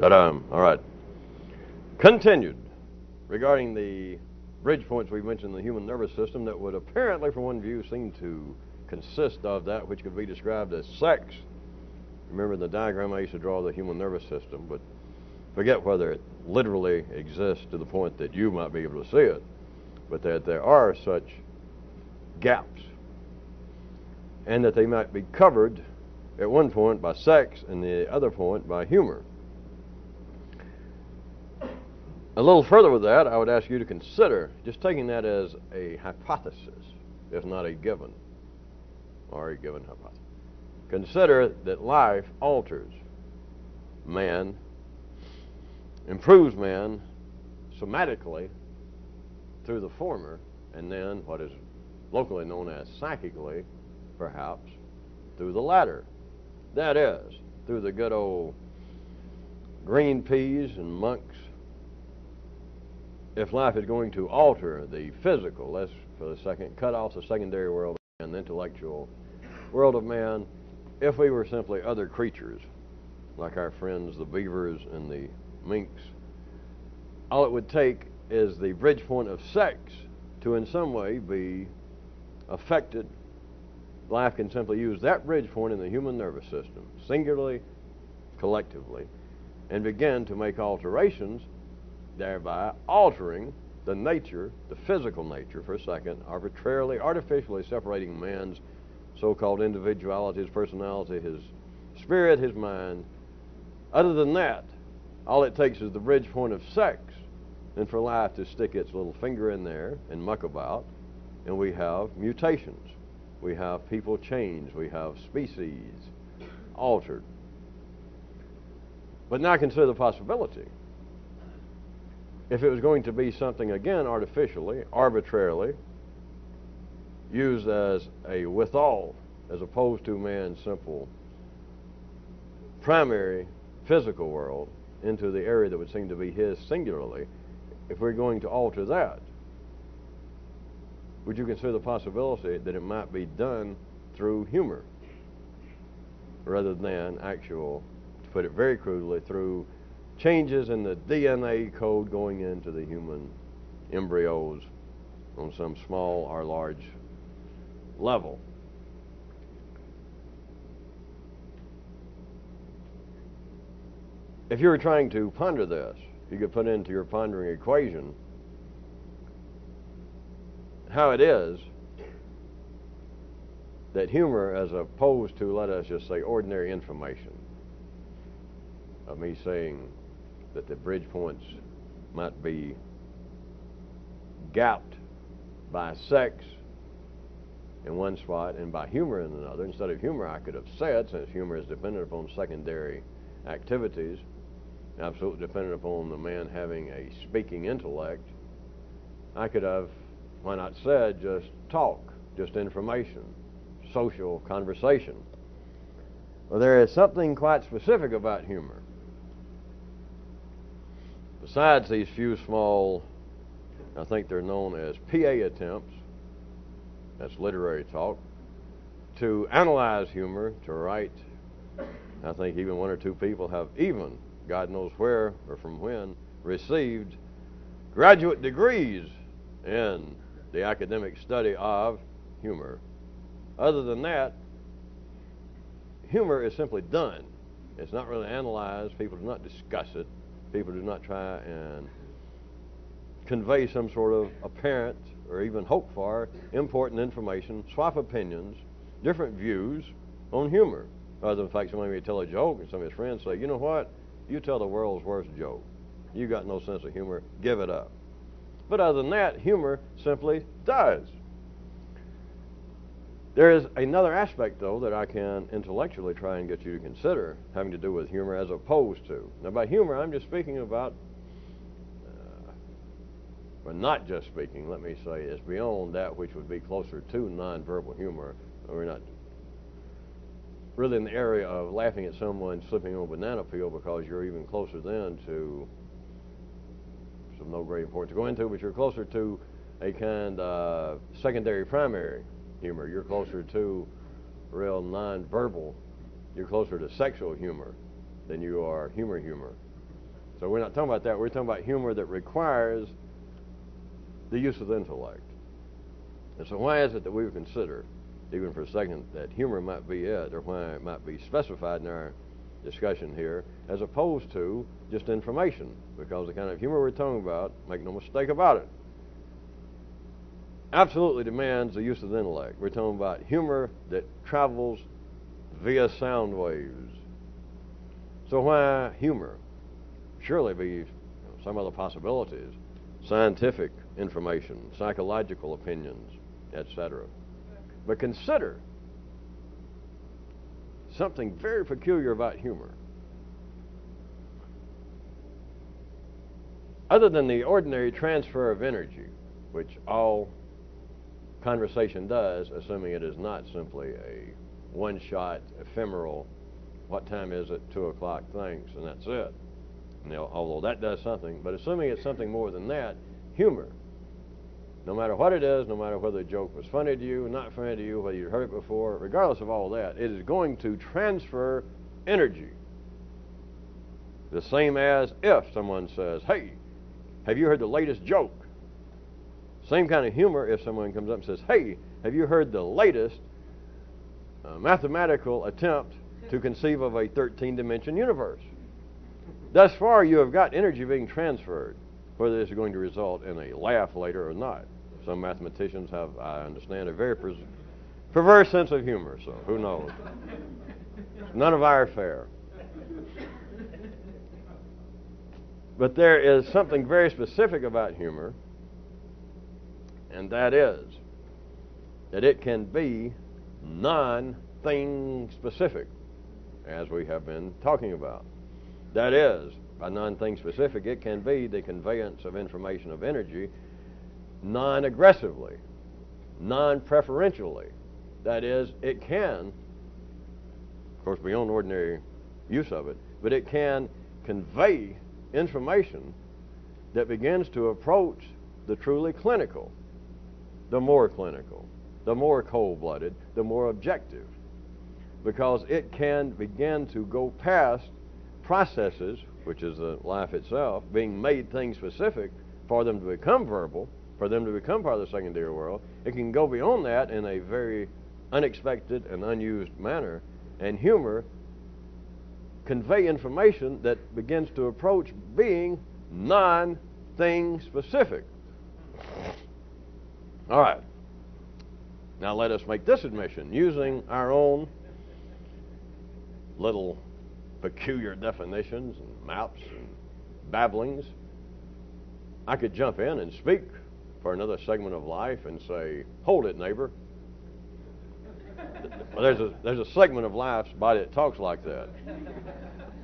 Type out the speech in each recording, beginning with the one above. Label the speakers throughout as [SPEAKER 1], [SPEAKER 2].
[SPEAKER 1] Ta-da. All right. Continued regarding the bridge points we mentioned in the human nervous system that would apparently, from one view, seem to consist of that which could be described as sex. Remember the diagram I used to draw of the human nervous system, but forget whether it literally exists to the point that you might be able to see it, but that there are such gaps, and that they might be covered at one point by sex and the other point by humor. A little further with that, I would ask you to consider just taking that as a hypothesis, if not a given, or a given hypothesis. Consider that life alters man, improves man somatically through the former, and then what is locally known as psychically, perhaps, through the latter. That is, through the good old green peas and monks. If life is going to alter the physical, let's for the second cut off the secondary world and the intellectual world of man, if we were simply other creatures, like our friends the beavers and the minks, all it would take is the bridge point of sex to in some way be affected. Life can simply use that bridge point in the human nervous system, singularly, collectively, and begin to make alterations, thereby altering the nature, the physical nature, for a second, arbitrarily, artificially separating man's so-called individuality, his personality, his spirit, his mind. Other than that, all it takes is the bridge point of sex, and for life to stick its little finger in there and muck about, and we have mutations. We have people change. We have species altered. But now consider the possibility. If it was going to be something, again, artificially, arbitrarily, used as a withal, as opposed to man's simple primary physical world into the area that would seem to be his singularly, if we're going to alter that, would you consider the possibility that it might be done through humor rather than actual, to put it very crudely, through changes in the DNA code going into the human embryos on some small or large level? If you were trying to ponder this, you could put into your pondering equation how it is that humor, as opposed to, let us just say, ordinary information, of me saying that the bridge points might be gapped by sex in one spot and by humor in another. Instead of humor, I could have said, since humor is dependent upon secondary activities, absolutely dependent upon the man having a speaking intellect, I could have, why not said, just talk, just information, social conversation. Well, there is something quite specific about humor. Besides these few small, I think they're known as PA attempts, that's literary talk, to analyze humor, to write. I think even one or two people have even, God knows where or from when, received graduate degrees in the academic study of humor. Other than that, humor is simply done. It's not really analyzed. People do not discuss it. People do not try and convey some sort of apparent or even hope for important information, swap opinions, different views on humor. Other than the fact somebody may tell a joke and some of his friends say, you know what, you tell the world's worst joke. You got no sense of humor, give it up. But other than that, humor simply does. There is another aspect, though, that I can intellectually try and get you to consider, having to do with humor as opposed to. Now, by humor, I'm just speaking about, or not just speaking, let me say, it's beyond that which would be closer to nonverbal humor. We're not really in the area of laughing at someone slipping on a banana peel, because you're even closer then to some no great importance to go into, but you're closer to a kind of secondary primary humor. You're closer to real non-verbal. You're closer to sexual humor than you are humor. So we're not talking about that. We're talking about humor that requires the use of the intellect. And so why is it that we would consider, even for a second, that humor might be it, or why it might be specified in our discussion here, as opposed to just information? Because the kind of humor we're talking about, make no mistake about it, absolutely demands the use of the intellect. We're talking about humor that travels via sound waves. So why humor? Surely be some other possibilities. Scientific information, psychological opinions, etc. But consider something very peculiar about humor. Other than the ordinary transfer of energy, which all conversation does, assuming it is not simply a one-shot, ephemeral, what time is it, 2 o'clock, thanks, and that's it. Now, although that does something, but assuming it's something more than that, humor, no matter what it is, no matter whether the joke was funny to you, not funny to you, whether you'd heard it before, regardless of all that, it is going to transfer energy. The same as if someone says, hey, have you heard the latest joke? Same kind of humor if someone comes up and says, hey, have you heard the latest mathematical attempt to conceive of a 13-dimension universe? Thus far, you have got energy being transferred, whether it's going to result in a laugh later or not. Some mathematicians have, I understand, a very perverse sense of humor, so who knows? None of our affair. But there is something very specific about humor, and that is that it can be non-thing specific, as we have been talking about. That is, by non-thing specific, it can be the conveyance of information of energy non-aggressively, non-preferentially. That is, it can, of course, beyond ordinary use of it, but it can convey information that begins to approach the truly clinical, the more cold-blooded, the more objective, because it can begin to go past processes, which is the life itself, being made thing specific for them to become verbal, for them to become part of the secondary world. It can go beyond that in a very unexpected and unused manner, and humor convey information that begins to approach being non-thing specific. All right. Now let us make this admission using our own little peculiar definitions and maps and babblings. I could jump in and speak for another segment of life and say, hold it, neighbor. There's a segment of life's body that talks like that.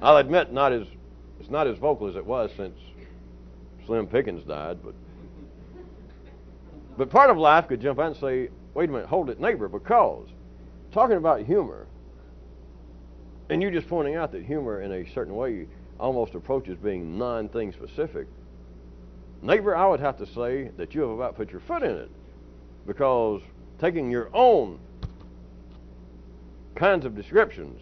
[SPEAKER 1] I'll admit it's not as vocal as it was since Slim Pickens died, but part of life could jump out and say, wait a minute, hold it, neighbor, because talking about humor, and you just pointing out that humor in a certain way almost approaches being non-thing specific, neighbor, I would have to say that you have about put your foot in it, because taking your own kinds of descriptions,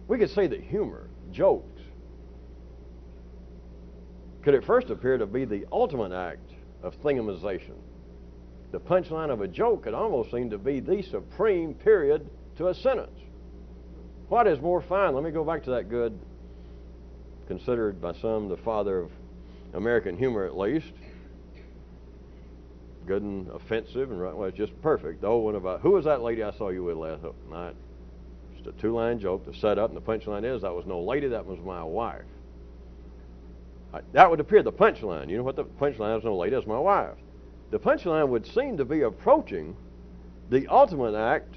[SPEAKER 1] we could say that humor, jokes, could at first appear to be the ultimate act of thingamization. The punchline of a joke could almost seem to be the supreme period to a sentence. What is more fine? Let me go back to that good, considered by some the father of American humor at least. Good and offensive, and right, well, it's just perfect. The old one about, who was that lady I saw you with last night? Just a two-line joke, the setup, and the punchline is, that was no lady, that was my wife. That would appear the punchline. You know what the punchline is? No lady, that's my wife. The punchline would seem to be approaching the ultimate act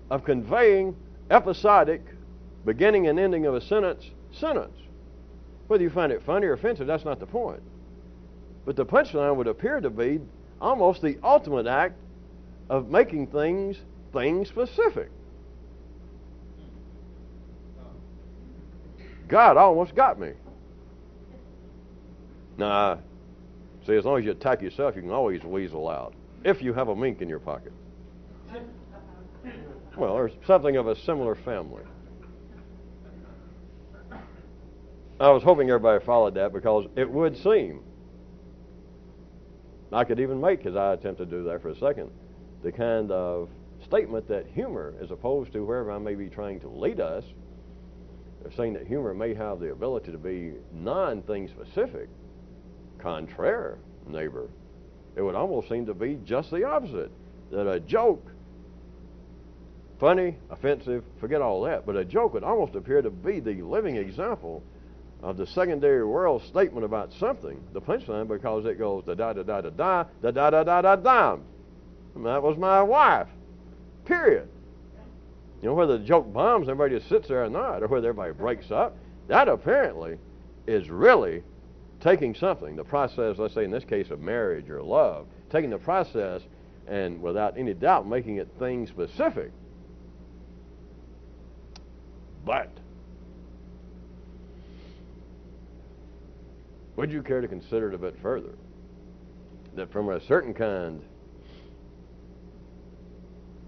[SPEAKER 1] of conveying episodic beginning and ending of a sentence. Whether you find it funny or offensive, that's not the point. But the punchline would appear to be almost the ultimate act of making things specific. God almost got me. Now, see, as long as you attack yourself, you can always weasel out, if you have a mink in your pocket. Well, there's something of a similar family. I was hoping everybody followed that, because it would seem, I could even make, as I attempt to do that for a second, the kind of statement that humor, as opposed to wherever I may be trying to lead us, of saying that humor may have the ability to be non-thing specific, contraire neighbor. It would almost seem to be just the opposite, that a joke, funny, offensive, forget all that, but a joke would almost appear to be the living example of the secondary world statement about something, the punchline, because it goes da-da-da-da-da, da-da-da-da-da-da. That was my wife, period. You know, whether the joke bombs, everybody just sits there or not, or whether everybody breaks up, that apparently is really taking something, the process, let's say in this case of marriage or love, taking the process and without any doubt making it thing specific. But would you care to consider it a bit further, that from a certain kind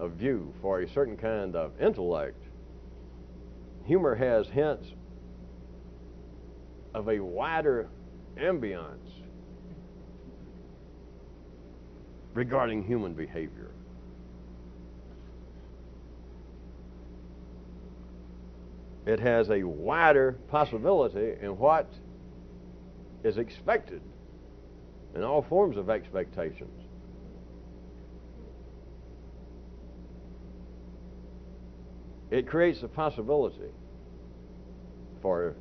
[SPEAKER 1] of view, for a certain kind of intellect, humor has hints of a wider ambiance regarding human behavior? It has a wider possibility in what is expected in all forms of expectations. It creates a possibility for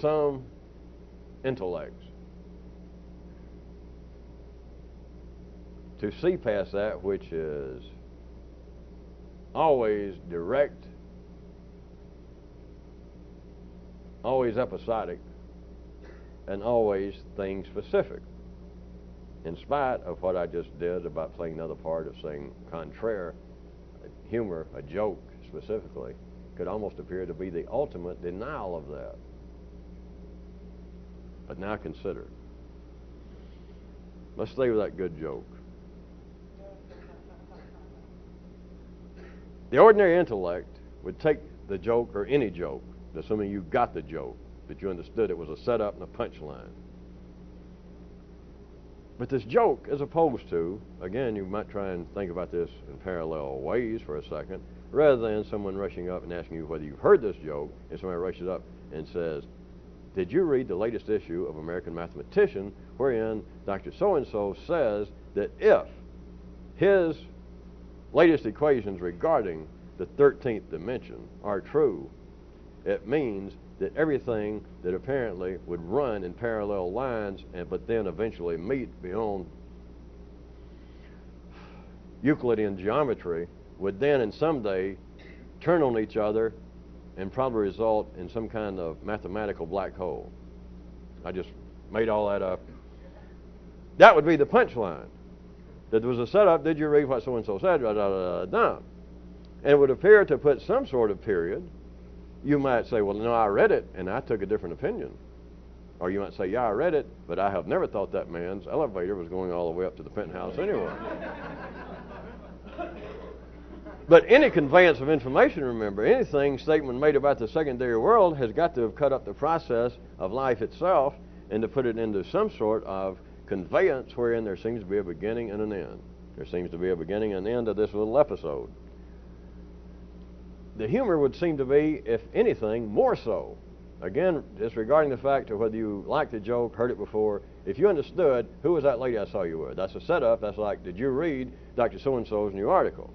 [SPEAKER 1] some intellects to see past that which is always direct, always episodic, and always thing specific, in spite of what I just did about playing another part of saying contraire. Humor, a joke specifically, could almost appear to be the ultimate denial of that. But now consider. Let's stay with that good joke. The ordinary intellect would take the joke, or any joke, assuming you got the joke, that you understood it was a setup and a punchline. But this joke, as opposed to, again, you might try and think about this in parallel ways for a second, rather than someone rushing up and asking you whether you've heard this joke, and somebody rushes up and says, did you read the latest issue of American Mathematician, wherein Dr. So-and-so says that if his latest equations regarding the 13th dimension are true, it means that everything that apparently would run in parallel lines but then eventually meet beyond Euclidean geometry would then and someday turn on each other and probably result in some kind of mathematical black hole. I just made all that up. That would be the punchline. That there was a setup, did you read what so-and-so said, da, da, da, da, da. And it would appear to put some sort of period. You might say, well, no, I read it, and I took a different opinion. Or you might say, yeah, I read it, but I have never thought that man's elevator was going all the way up to the penthouse anyway. But any conveyance of information, remember, anything statement made about the secondary world has got to have cut up the process of life itself and to put it into some sort of conveyance wherein there seems to be a beginning and an end. There seems to be a beginning and end of this little episode. The humor would seem to be, if anything, more so. Again, disregarding the fact of whether you liked the joke, heard it before, if you understood, who was that lady I saw you with? That's a setup. That's like, did you read Dr. So-and-so's new article?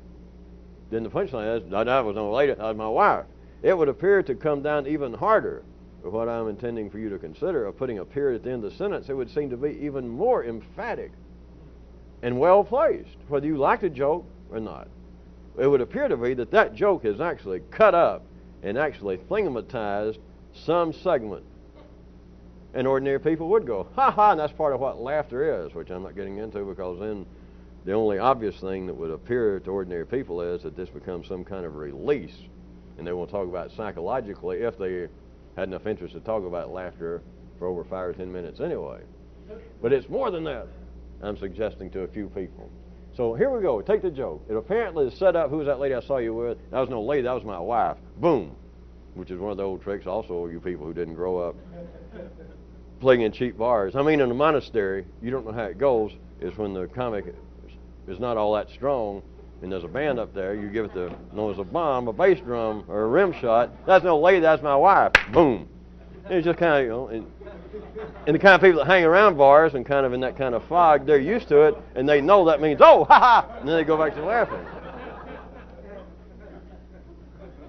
[SPEAKER 1] Then the punchline is, no, that was no lady, that was my wife. It would appear to come down even harder with what I'm intending for you to consider of putting a period at the end of the sentence. It would seem to be even more emphatic and well placed, whether you liked the joke or not. It would appear to be that that joke is actually cut up and actually thingamatized some segment. And ordinary people would go, ha ha, and that's part of what laughter is, which I'm not getting into, because then the only obvious thing that would appear to ordinary people is that this becomes some kind of release. And they won't talk about it psychologically if they had enough interest to talk about laughter for over 5 or 10 minutes anyway. But it's more than that, I'm suggesting to a few people. So here we go. Take the joke. It apparently is set up, who was that lady I saw you with? That was no lady, that was my wife. Boom. which is one of the old tricks also, you people who didn't grow up playing in cheap bars. I mean, in a monastery, you don't know how it goes, is when the comic is not all that strong, and there's a band up there, you give it the, known as a bomb, a bass drum, or a rim shot. That's no lady, that's my wife. Boom. And it's just kind of, and the kind of people that hang around bars and kind of in that kind of fog, they're used to it, and they know that means, oh, ha ha, and then they go back to laughing.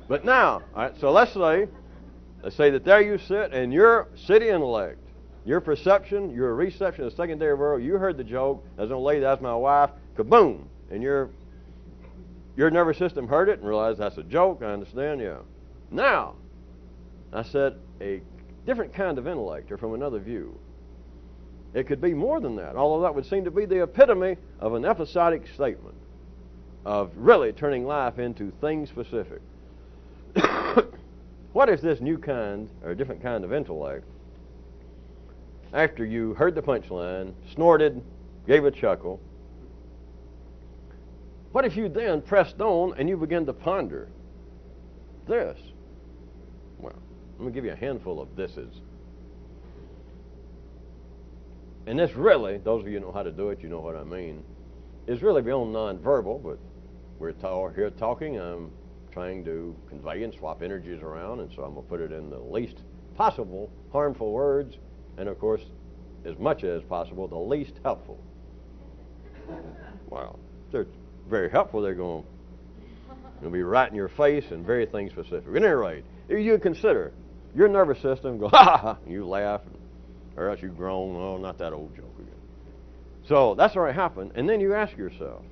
[SPEAKER 1] But now, all right, so let's say that there you sit, and your city intellect, your perception, your reception of the secondary world, you heard the joke, there's no lady, that's my wife, kaboom, and your nervous system heard it and realized that's a joke, I understand, yeah. Now, I said a different kind of intellect, or from another view. It could be more than that, although that would seem to be the epitome of an episodic statement of really turning life into things specific. What if this new kind, or different kind of intellect, after you heard the punchline, snorted, gave a chuckle, what if you then pressed on and you begin to ponder this? Well, let me give you a handful of thises. And this really, those of you who know how to do it, you know what I mean, is really beyond nonverbal, but we're here talking. I'm trying to convey and swap energies around, and so I'm going to put it in the least possible harmful words, and of course, as much as possible, the least helpful. Wow. They're very helpful. They're going to be right in your face and very thing specific. At any rate, if you consider your nervous system go, ha ha ha, and you laugh, or else you groan, oh, not that old joke again. So that's already happened, and then you ask yourself,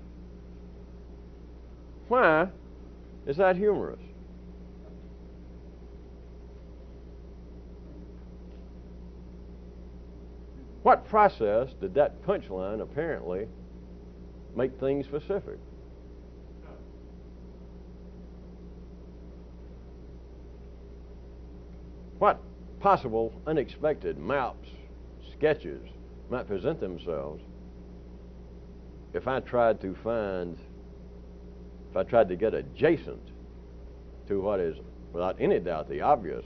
[SPEAKER 1] why is that humorous? What process did that punchline apparently make things specific? What possible unexpected maps, sketches might present themselves if I tried to get adjacent to what is, without any doubt, the obvious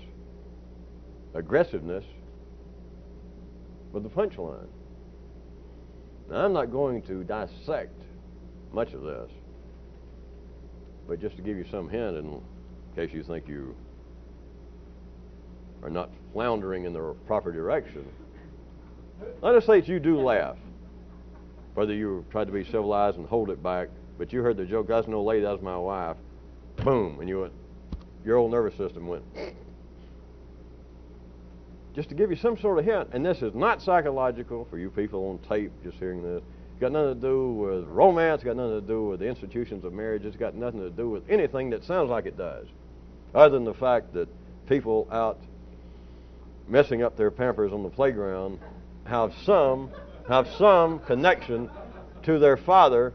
[SPEAKER 1] aggressiveness with the punchline? Now, I'm not going to dissect much of this, but just to give you some hint, in case you think you are not floundering in the proper direction, let us say that you do laugh, whether you tried to be civilized and hold it back, but you heard the joke, that's no lady, that's my wife, boom, and you went, your old nervous system went. Just to give you some sort of hint, and this is not psychological for you people on tape just hearing this. It's got nothing to do with romance, it's got nothing to do with the institutions of marriage, it's got nothing to do with anything that sounds like it does, other than the fact that people out messing up their Pampers on the playground have some connection to their father,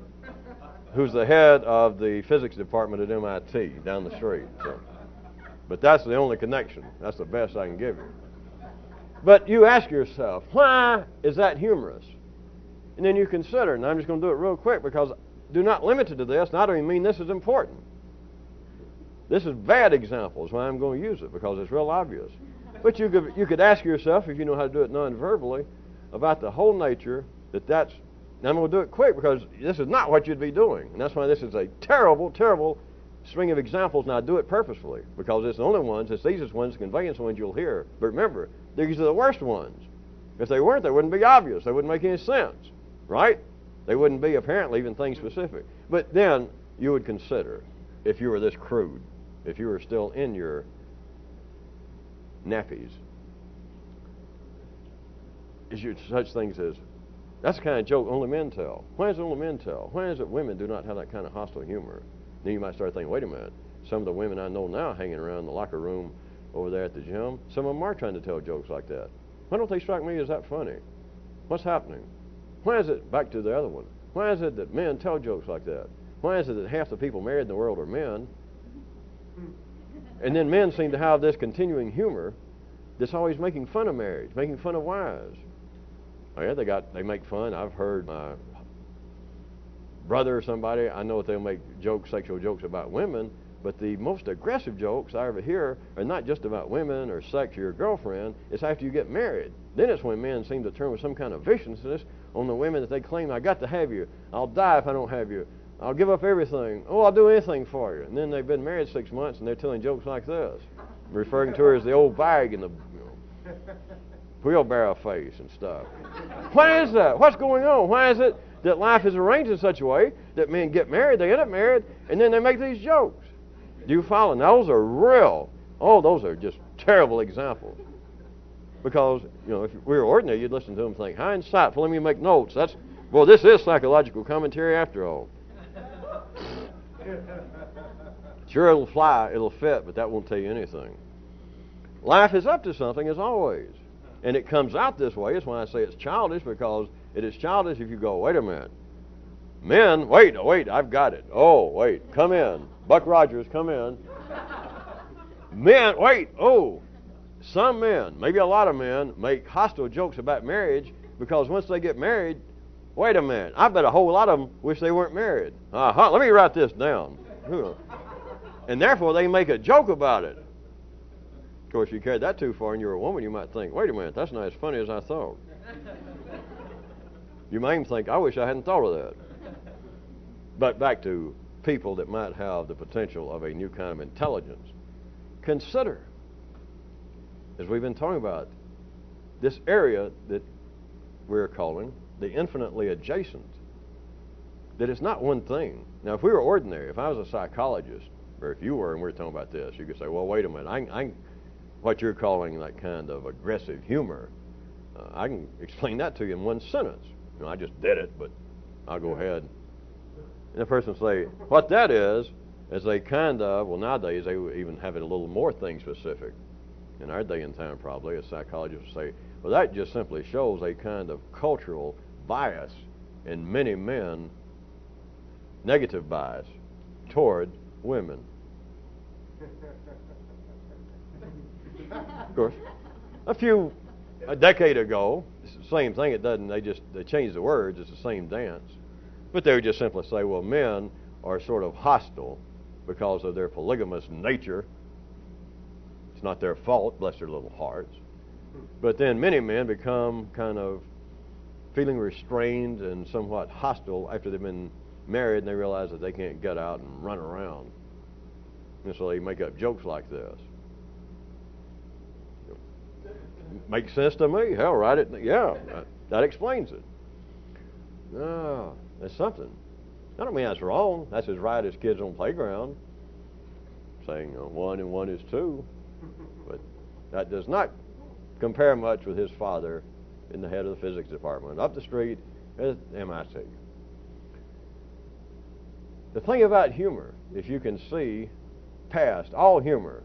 [SPEAKER 1] who's the head of the physics department at MIT down the street. So, but that's the only connection. That's the best I can give you. But you ask yourself, why is that humorous? And then you consider, and I'm just going to do it real quick because do not limit it to this, and I don't even mean this is important. This is bad example, is why I'm going to use it, because it's real obvious. But you could ask yourself, if you know how to do it non-verbally, about the whole nature that's, and I'm going to do it quick because this is not what you'd be doing. And that's why this is a terrible, terrible string of examples, and I do it purposefully, because it's the only ones, it's the easiest ones, conveyance ones you'll hear. But remember, these are the worst ones. If they weren't, they wouldn't be obvious. They wouldn't make any sense, right? They wouldn't be apparently even thing specific. But then you would consider, if you were this crude, if you were still in your nappies, is you such things as, that's the kind of joke only men tell. Why is it only men tell? Why is it women do not have that kind of hostile humor? Then you might start thinking, wait a minute, some of the women I know now hanging around the locker room over there at the gym, some of them are trying to tell jokes like that. Why don't they strike me as that funny? What's happening? Why is it, back to the other one, why is it that men tell jokes like that? Why is it that half the people married in the world are men? And then men seem to have this continuing humor that's always making fun of marriage, making fun of wives. Oh yeah, they make fun. I've heard my brother or somebody, I know that they'll make jokes, sexual jokes about women, But the most aggressive jokes I ever hear are not just about women or sex or your girlfriend. It's after you get married. Then it's when men seem to turn with some kind of viciousness on the women that they claim, I got to have you. I'll die if I don't have you. I'll give up everything. Oh, I'll do anything for you. And then they've been married 6 months and they're telling jokes like this, referring to her as the old bag in the wheelbarrow face and stuff. Why is that? What's going on? Why is it that life is arranged in such a way that men get married, they end up married, and then they make these jokes? Do you follow? Now, those are real. Oh, those are just terrible examples. Because, if we were ordinary, you'd listen to them and think, how insightful, let me make notes. Well, this is psychological commentary after all. Sure, it'll fly, it'll fit, but that won't tell you anything. Life is up to something, as always. And it comes out this way. That's why I say it's childish, because it is childish if you go, wait a minute. Men, wait, I've got it. Oh, wait, come in. Buck Rogers, come in. Men, wait, some men, maybe a lot of men, make hostile jokes about marriage because once they get married, wait a minute, I bet a whole lot of them wish they weren't married. Let me write this down. And therefore, they make a joke about it. Of course, you carried that too far and you're a woman, you might think, wait a minute, that's not as funny as I thought. You may even think, I wish I hadn't thought of that. But back to people that might have the potential of a new kind of intelligence. Consider, as we've been talking about, this area that we're calling the infinitely adjacent. That it's not one thing. Now, if we were ordinary, if I was a psychologist, or if you were and we were talking about this, you could say, well, wait a minute, what you're calling that kind of aggressive humor, I can explain that to you in one sentence. I just did it, but I'll go ahead. And the person will say, what that is a kind of, well, nowadays they would even have it a little more thing specific. In our day and time, probably, a psychologist would say, well, that just simply shows a kind of cultural bias in many men, negative bias, toward women. Of course, a decade ago, it's the same thing. They changed the words. It's the same dance. But they would just simply say, well, men are sort of hostile because of their polygamous nature. It's not their fault, bless their little hearts. But then many men become kind of feeling restrained and somewhat hostile after they've been married and they realize that they can't get out and run around. And so they make up jokes like this. Makes sense to me. Hell, right? That explains it. No, that's something. I don't mean that's wrong. That's as right as kids on playground saying 1 and 1 is 2. But that does not compare much with his father in the head of the physics department up the street at MIT. The thing about humor, if you can see past all humor,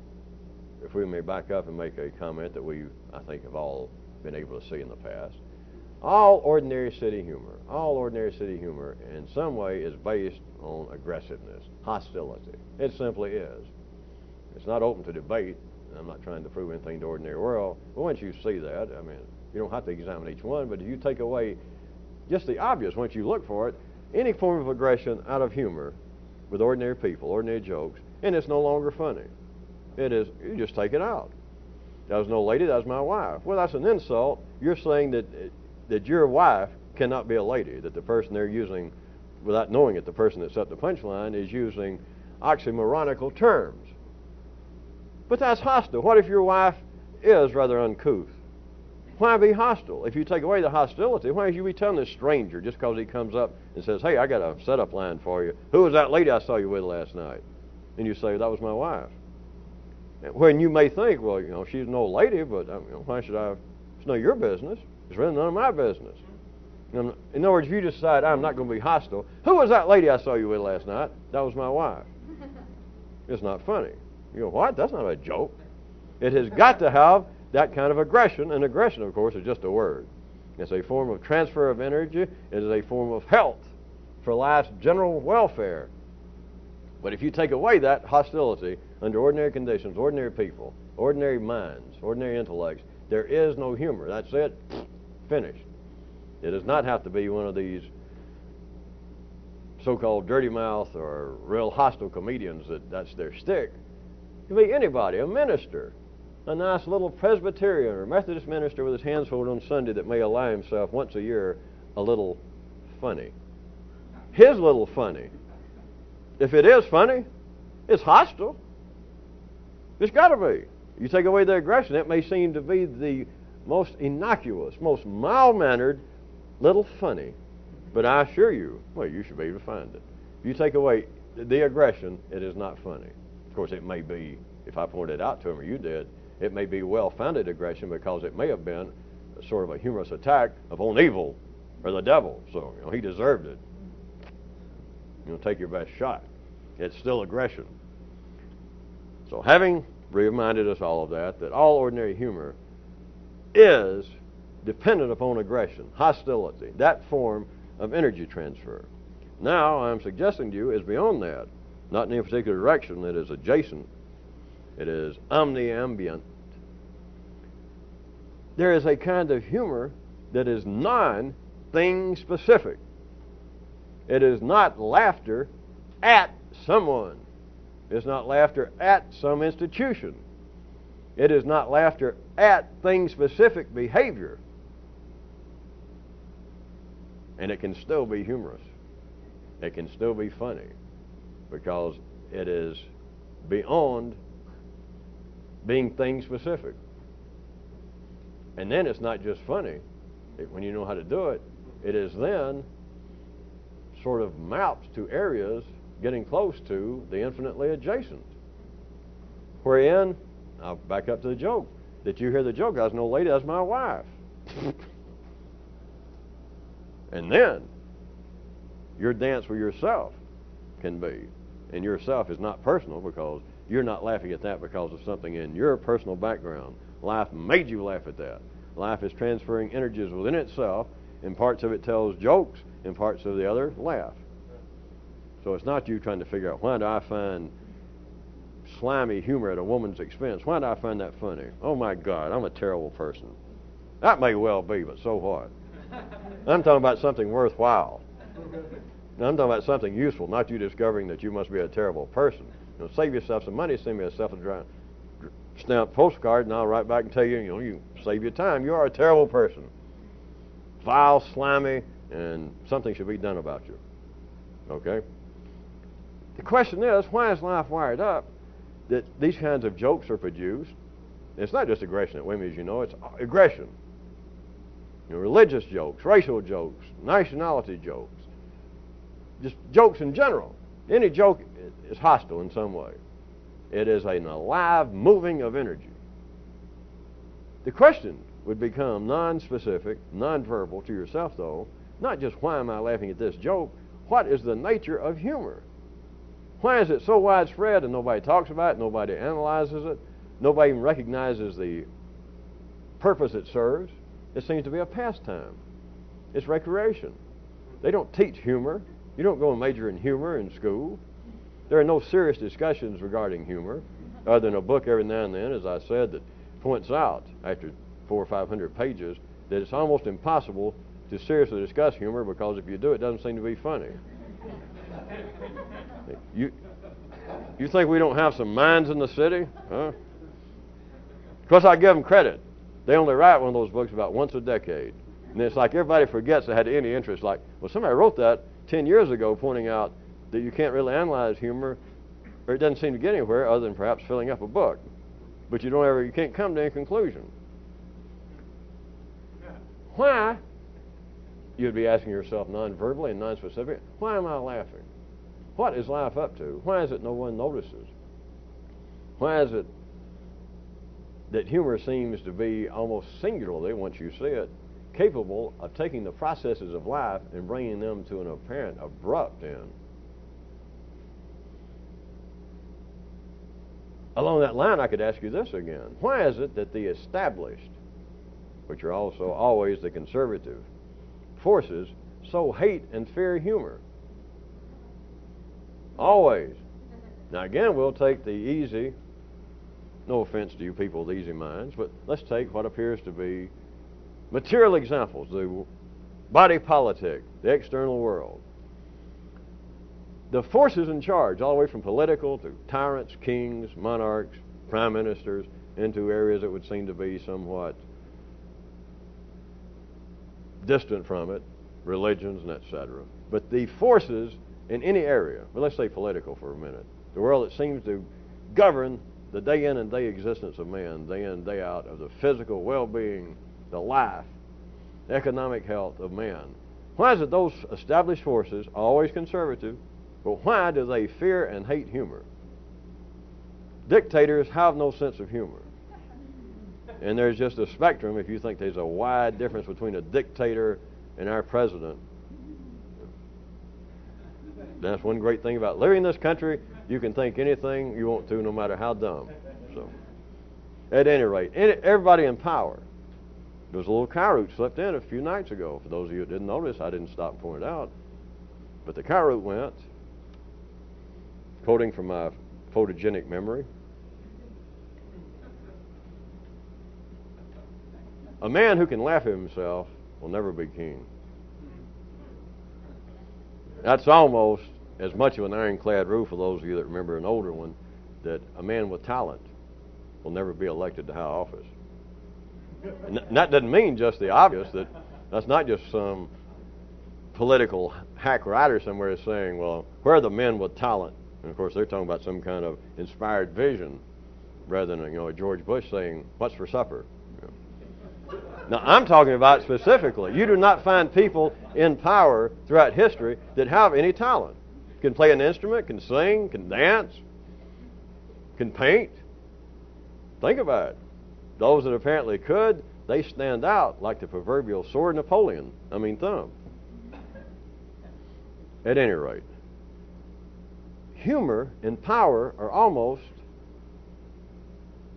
[SPEAKER 1] if we may back up and make a comment that I think, have all been able to see in the past, all ordinary city humor in some way is based on aggressiveness, hostility. It simply is. It's not open to debate. I'm not trying to prove anything to the ordinary world, but once you see that, you don't have to examine each one, but if you take away just the obvious, once you look for it, any form of aggression out of humor with ordinary people, ordinary jokes, and it's no longer funny. It is, you just take it out. That was no lady, that was my wife. Well, that's an insult. You're saying that your wife cannot be a lady, that the person they're using, without knowing it, the person that set the punchline is using oxymoronical terms. But that's hostile. What if your wife is rather uncouth? Why be hostile? If you take away the hostility, why should you be telling this stranger just because he comes up and says, hey, I got a setup line for you. Who was that lady I saw you with last night? And you say, that was my wife. When you may think, well, she's no lady, but why should I? It's none of your business. It's really none of my business. In other words, if you decide I'm not going to be hostile, who was that lady I saw you with last night? That was my wife. It's not funny. You go, what? That's not a joke. It has got to have that kind of aggression, and aggression, of course, is just a word. It's a form of transfer of energy. It is a form of health for life's general welfare. But if you take away that hostility under ordinary conditions, ordinary people, ordinary minds, ordinary intellects, there is no humor. That's it. Finished. It does not have to be one of these so-called dirty mouth or real hostile comedians that's their stick. It can be anybody, a minister, a nice little Presbyterian or Methodist minister with his hands folded on Sunday that may allow himself once a year a little funny. His little funny. If it is funny, it's hostile. It's got to be. You take away the aggression, it may seem to be the most innocuous, most mild-mannered little funny. But I assure you, well, you should be able to find it. If you take away the aggression, it is not funny. Of course, it may be, if I pointed it out to him or you did, it may be well-founded aggression because it may have been sort of a humorous attack upon evil or the devil. So, he deserved it. Take your best shot. It's still aggression. So having reminded us all of that all ordinary humor is dependent upon aggression, hostility, that form of energy transfer. Now, I'm suggesting to you is beyond that, not in any particular direction. It is adjacent. It is omniambient. There is a kind of humor that is non-thing specific. It is not laughter at someone. It's not laughter at some institution. It is not laughter at thing-specific behavior. And it can still be humorous. It can still be funny because it is beyond being thing-specific. And then it's not just funny. When you know how to do it, it is then sort of mapped to areas getting close to the infinitely adjacent. Wherein, I'll back up to the joke, that you hear the joke, I was no lady, that's my wife. And then, your dance with yourself can be. And yourself is not personal because you're not laughing at that because of something in your personal background. Life made you laugh at that. Life is transferring energies within itself, and parts of it tells jokes, and parts of the other laugh. So it's not you trying to figure out, why do I find slimy humor at a woman's expense? Why do I find that funny? Oh my God, I'm a terrible person. That may well be, but so what? I'm talking about something worthwhile. I'm talking about something useful, not you discovering that you must be a terrible person. Save yourself some money, send me a self-stamped postcard, and I'll write back and tell you, you save your time. You are a terrible person. Vile, slimy, and something should be done about you. Okay? The question is, why is life wired up that these kinds of jokes are produced? It's not just aggression at women, as you know, it's aggression. Religious jokes, racial jokes, nationality jokes, just jokes in general. Any joke is hostile in some way. It is an alive moving of energy. The question would become non-specific, non-verbal to yourself, though, not just why am I laughing at this joke, what is the nature of humor? Why is it so widespread and nobody talks about it, nobody analyzes it, nobody even recognizes the purpose it serves? It seems to be a pastime. It's recreation. They don't teach humor. You don't go and major in humor in school. There are no serious discussions regarding humor, other than a book every now and then, as I said, that points out, after 400 or 500 pages, that it's almost impossible to seriously discuss humor because if you do, it doesn't seem to be funny. You think we don't have some minds in the city? Huh? Of course, I give them credit. They only write one of those books about once a decade. And it's like everybody forgets they had any interest. Like, well, somebody wrote that 10 years ago pointing out that you can't really analyze humor, or it doesn't seem to get anywhere other than perhaps filling up a book. But you can't come to any conclusion. Why, you'd be asking yourself non-verbally and non-specific, why am I laughing? What is life up to? Why is it no one notices? Why is it that humor seems to be almost singularly, once you see it, capable of taking the processes of life and bringing them to an apparent abrupt end? Along that line, I could ask you this again. Why is it that the established, which are also always the conservative forces, so hate and fear humor? Always. Now again, we'll take the easy, no offense to you people with easy minds, but let's take what appears to be material examples, the body politic, the external world. the forces in charge, all the way from political to tyrants, kings, monarchs, prime ministers, into areas that would seem to be somewhat distant from it, religions and etc. But the forces in any area, well, let's say political for a minute, the world that seems to govern the day in and day existence of man, day in, day out, of the physical well-being, the life, economic health of man. Why is it those established forces, always conservative, but why do they fear and hate humor? Dictators have no sense of humor. And there's just a spectrum. If you think there's a wide difference between a dictator and our president, that's one great thing about living in this country. You can think anything you want to, no matter how dumb. So, at any rate, everybody in power. There was a little cow root slipped in a few nights ago. For those of you that didn't notice, I didn't stop and point it out. But the cow root went, quoting from my photogenic memory, "A man who can laugh at himself will never be king." That's almost as much of an ironclad rule, for those of you that remember an older one, that a man with talent will never be elected to high office. And that doesn't mean just the obvious, that's not just some political hack writer somewhere saying, well, where are the men with talent? And of course they're talking about some kind of inspired vision, rather than a George Bush saying, what's for supper? Now, I'm talking about specifically, you do not find people in power throughout history that have any talent. Can play an instrument, can sing, can dance, can paint. Think about it. Those that apparently could, they stand out like the proverbial sword thumb. At any rate, humor and power are almost,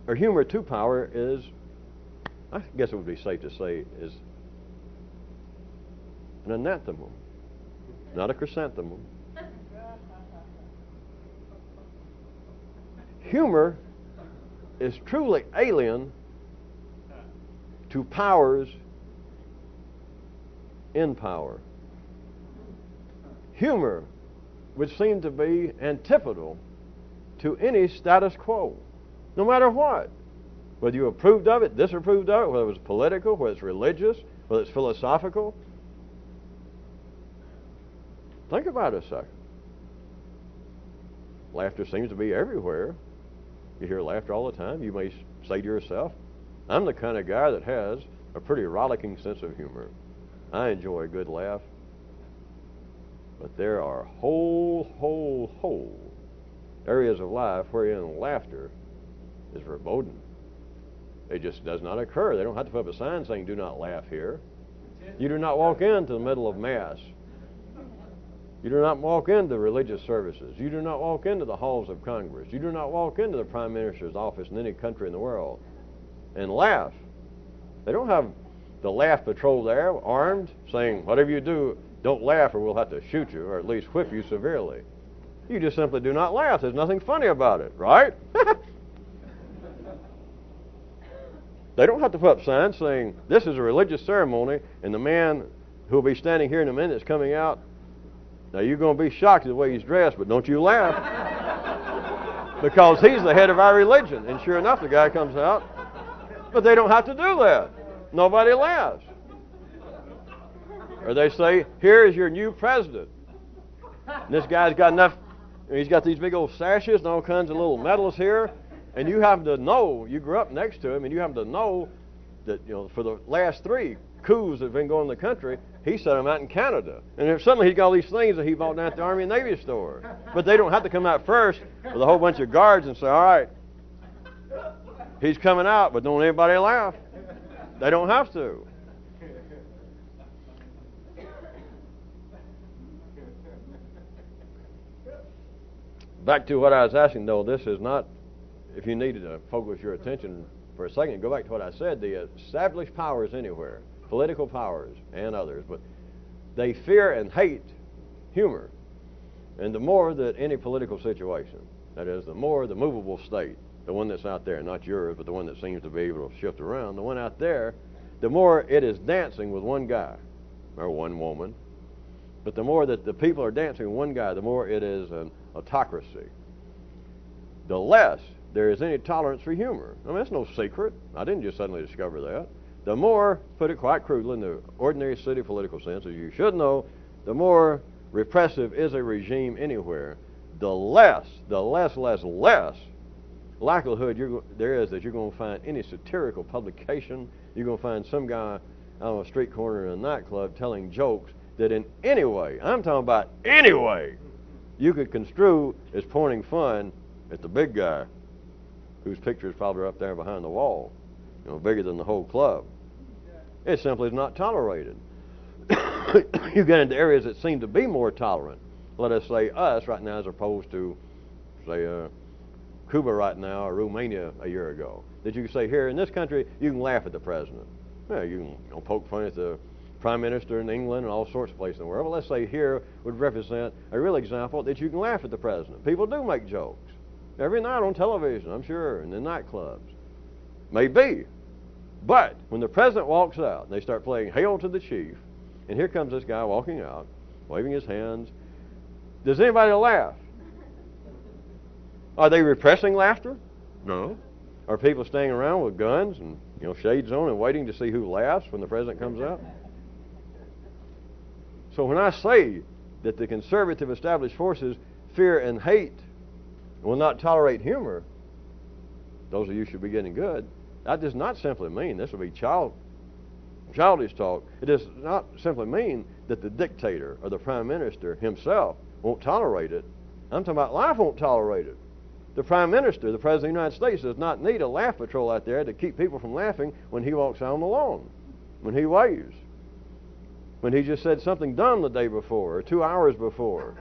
[SPEAKER 1] or humor to power is, I guess it would be safe to say, is an anathema, not a chrysanthemum. Humor is truly alien to powers in power. Humor would seem to be antipodal to any status quo, no matter what. Whether you approved of it, disapproved of it, whether it was political, whether it's religious, whether it's philosophical. Think about it a second. Laughter seems to be everywhere. You hear laughter all the time. You may say to yourself, I'm the kind of guy that has a pretty rollicking sense of humor. I enjoy a good laugh. But there are whole areas of life wherein laughter is verboten. It just does not occur. They don't have to put up a sign saying, do not laugh here. You do not walk into the middle of Mass. You do not walk into religious services. You do not walk into the halls of Congress. You do not walk into the Prime Minister's office in any country in the world and laugh. They don't have the laugh patrol there, armed, saying, whatever you do, don't laugh or we'll have to shoot you or at least whip you severely. You just simply do not laugh. There's nothing funny about it, right? They don't have to put up signs saying, this is a religious ceremony, and the man who will be standing here in a minute is coming out. Now, you're going to be shocked at the way he's dressed, but don't you laugh. Because he's the head of our religion. And sure enough, the guy comes out. But they don't have to do that. Nobody laughs. Or they say, here is your new president. And this guy's got enough, he's got these big old sashes and all kinds of little medals here. And you happen to know, you grew up next to him, and you happen to know that, for the last 3 coups that have been going in the country, he set them out in Canada. And if suddenly he's got all these things that he bought down at the Army and Navy store. But they don't have to come out first with a whole bunch of guards and say, all right, he's coming out, but don't anybody laugh. They don't have to. Back to what I was asking, though, this is not, if you needed to focus your attention for a second, go back to what I said, the established powers anywhere, political powers and others, but they fear and hate humor. And the more that any political situation, that is, the more the movable state, the one that's out there, not yours, but the one that seems to be able to shift around, the one out there, the more it is dancing with one guy or one woman, But the more that the people are dancing one guy, the more it is an autocracy. The less there is any tolerance for humor. I mean, that's no secret. I didn't just suddenly discover that. The more, put it quite crudely, in the ordinary city political sense, as you should know, the more repressive is a regime anywhere, the less likelihood there is that you're going to find any satirical publication. You're going to find some guy on a street corner in a nightclub telling jokes that in any way, I'm talking about any way, you could construe as pointing fun at the big guy whose picture is probably up there behind the wall, you know, bigger than the whole club. It simply is not tolerated. You get into areas that seem to be more tolerant. Let us say us right now as opposed to, say, Cuba right now or Romania a year ago. That you can say here in this country, you can laugh at the president. Yeah, you can poke fun at the prime minister in England and all sorts of places in the world. But let's say here would represent a real example that you can laugh at the president. People do make jokes. Every night on television, I'm sure, and in nightclubs. Maybe. But when the president walks out and they start playing Hail to the Chief, and here comes this guy walking out, waving his hands, does anybody laugh? Are they repressing laughter? No. Are people staying around with guns and shades on and waiting to see who laughs when the president comes out? So when I say that the conservative established forces fear and hate will not tolerate humor, those of you should be getting good. That does not simply mean, this will be childish talk, it does not simply mean that the dictator or the prime minister himself won't tolerate it. I'm talking about life won't tolerate it. The prime minister, the president of the United States, does not need a laugh patrol out there to keep people from laughing when he walks out on the lawn, when he waves, when he just said something dumb the day before or 2 hours before.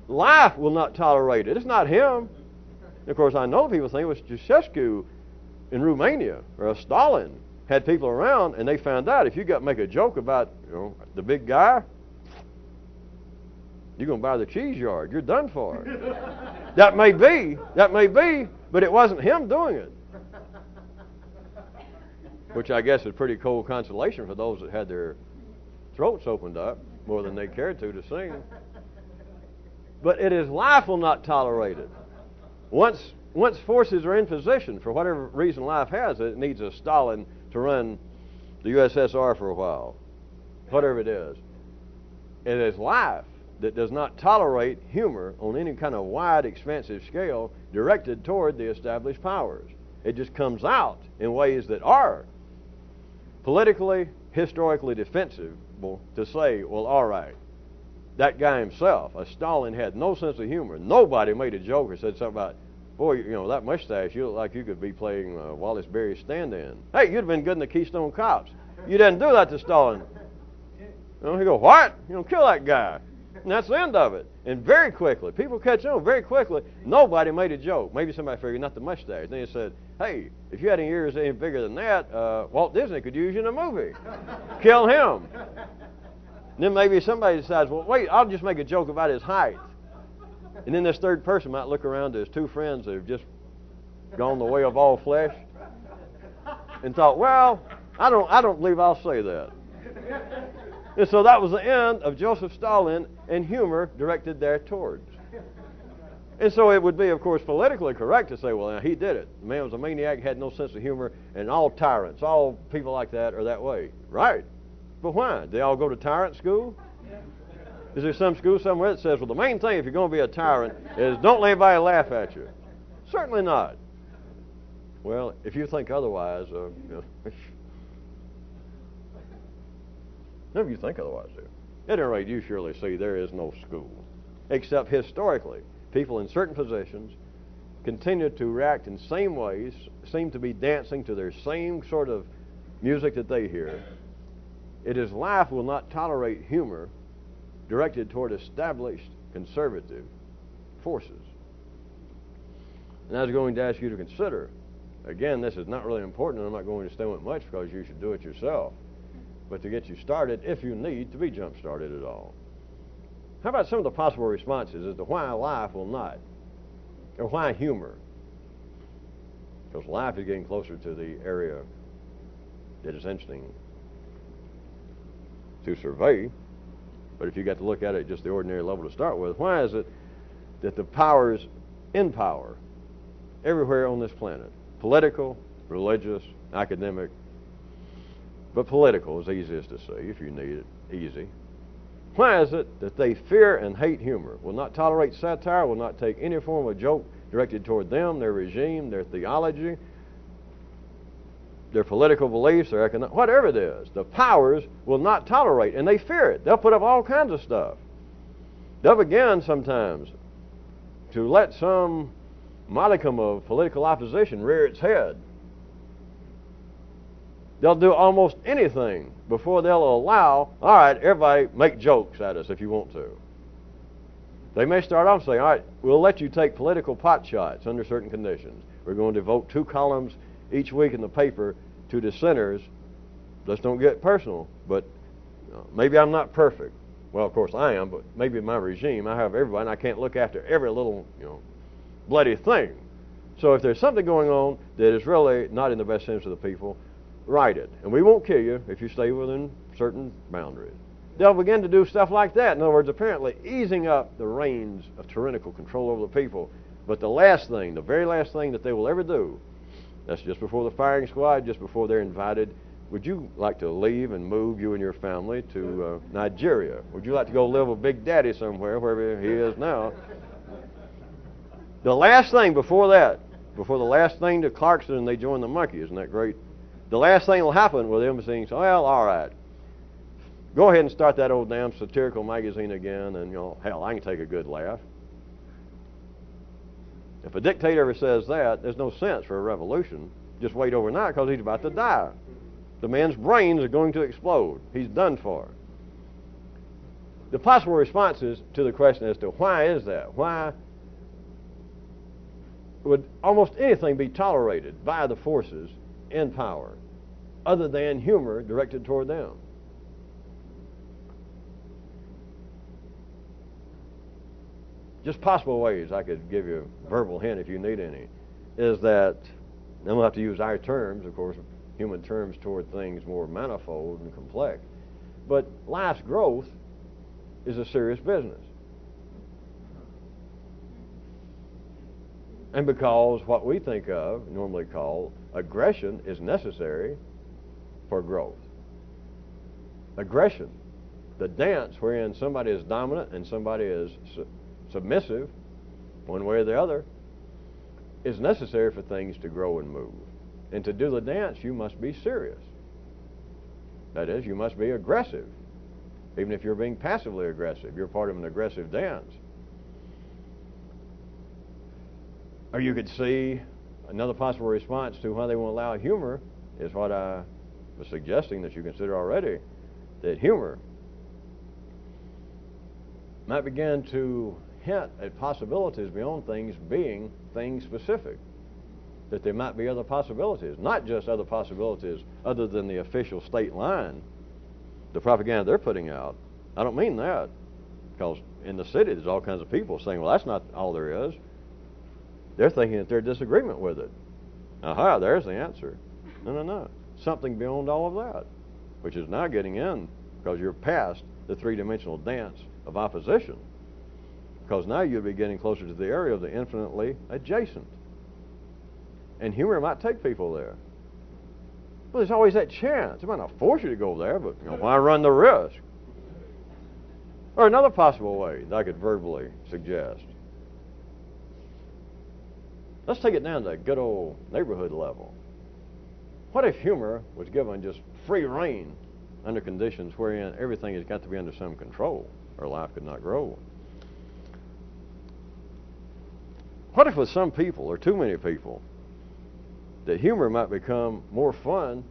[SPEAKER 1] Life will not tolerate it. It's not him. Of course, I know people think it was Ceausescu in Romania or Stalin had people around, and they found out if you make a joke about the big guy, you're going to buy the cheese yard. You're done for. That may be, but it wasn't him doing it. Which I guess is pretty cold consolation for those that had their throats opened up more than they cared to sing. But it is life will not tolerate it. Once forces are in position, for whatever reason life has, it needs a Stalin to run the USSR for a while, whatever it is. It is life that does not tolerate humor on any kind of wide, expansive scale directed toward the established powers. It just comes out in ways that are politically, historically defensible to say, well, all right, that guy himself, Stalin, had no sense of humor. Nobody made a joke or said something about, boy, that mustache, you look like you could be playing Wallace Berry's stand-in. Hey, you'd have been good in the Keystone Cops. You didn't do that to Stalin. He go, what? Kill that guy. And that's the end of it. And very quickly, people catch on very quickly, nobody made a joke. Maybe somebody figured, not the mustache. Then he said, hey, if you had any ears any bigger than that, Walt Disney could use you in a movie. Kill him. And then maybe somebody decides, well, wait, I'll just make a joke about his height. And then this third person might look around to his two friends that have just gone the way of all flesh and thought, well, I don't believe I'll say that. And so that was the end of Joseph Stalin and humor directed there towards. And so it would be, of course, politically correct to say, well, now, he did it. The man was a maniac, had no sense of humor, and all tyrants, all people like that are that way. Right. But why? They all go to tyrant school? Is there some school somewhere that says, well, the main thing if you're going to be a tyrant is don't let anybody laugh at you? Certainly not. Well, if you think otherwise, none of you think otherwise, do. At any rate, you surely see there is no school. Except historically, people in certain positions continue to react in same ways, seem to be dancing to their same sort of music that they hear. It is life will not tolerate humor directed toward established conservative forces. And I was going to ask you to consider, again, this is not really important, and I'm not going to stay on it much because you should do it yourself, but to get you started if you need to be jump-started at all. How about some of the possible responses as to why life will not, or why humor? Because life is getting closer to the area that is interesting to survey. But if you got to look at it at just the ordinary level to start with, why is it that the powers in power everywhere on this planet, political, religious, academic, but political is easiest to see if you need it, easy. Why is it that they fear and hate humor, will not tolerate satire, will not take any form of joke directed toward them, their regime, their theology, their political beliefs, their economic, whatever it is, the powers will not tolerate, and they fear it. They'll put up all kinds of stuff. They'll begin sometimes to let some modicum of political opposition rear its head. They'll do almost anything before they'll allow, all right, everybody make jokes at us if you want to. They may start off saying, all right, we'll let you take political pot shots under certain conditions. We're going to devote 2 columns each week in the paper to dissenters. Let's don't get personal, but maybe I'm not perfect. Well, of course I am, but maybe my regime, I have everybody, and I can't look after every little, bloody thing. So if there's something going on that is really not in the best interest of the people, write it. And we won't kill you if you stay within certain boundaries. They'll begin to do stuff like that. In other words, apparently easing up the reins of tyrannical control over the people. But the last thing, the very last thing that they will ever do, that's just before the firing squad, just before they're invited, would you like to leave and move, you and your family, to Nigeria? Would you like to go live with Big Daddy somewhere, wherever he is now? The last thing before that, before the last thing to Clarkson and they join the monkey, isn't that great? The last thing will happen with them saying, well, all right, go ahead and start that old damn satirical magazine again, and hell, I can take a good laugh. If a dictator ever says that, there's no sense for a revolution. Just wait overnight because he's about to die. The man's brains are going to explode. He's done for. The possible responses to the question as to why is that? Why would almost anything be tolerated by the forces in power other than humor directed toward them? Just possible ways I could give you a verbal hint if you need any, is that, and we'll have to use our terms, of course, human terms toward things more manifold and complex, but life's growth is a serious business. And because what we think of, normally called aggression, is necessary for growth. Aggression, the dance wherein somebody is dominant and somebody is submissive, one way or the other, is necessary for things to grow and move. And to do the dance, you must be serious. That is, you must be aggressive. Even if you're being passively aggressive, you're part of an aggressive dance. Or you could see another possible response to why they won't allow humor is what I was suggesting that you consider already, that humor might begin to hint at possibilities beyond things being things specific. That there might be other possibilities, not just other possibilities other than the official state line, the propaganda they're putting out. I don't mean that, because in the city there's all kinds of people saying, well, that's not all there is. They're thinking that they're in disagreement with it. Aha, there's the answer. No. Something beyond all of that, which is now getting in, because you're past the three-dimensional dance of opposition. Because now you'll be getting closer to the area of the infinitely adjacent. And humor might take people there. Well, there's always that chance. It might not force you to go there, but why run the risk? Or another possible way that I could verbally suggest. Let's take it down to good old neighborhood level. What if humor was given just free rein under conditions wherein everything has got to be under some control, or life could not grow? What if with some people, or too many people, that humor might become more fun,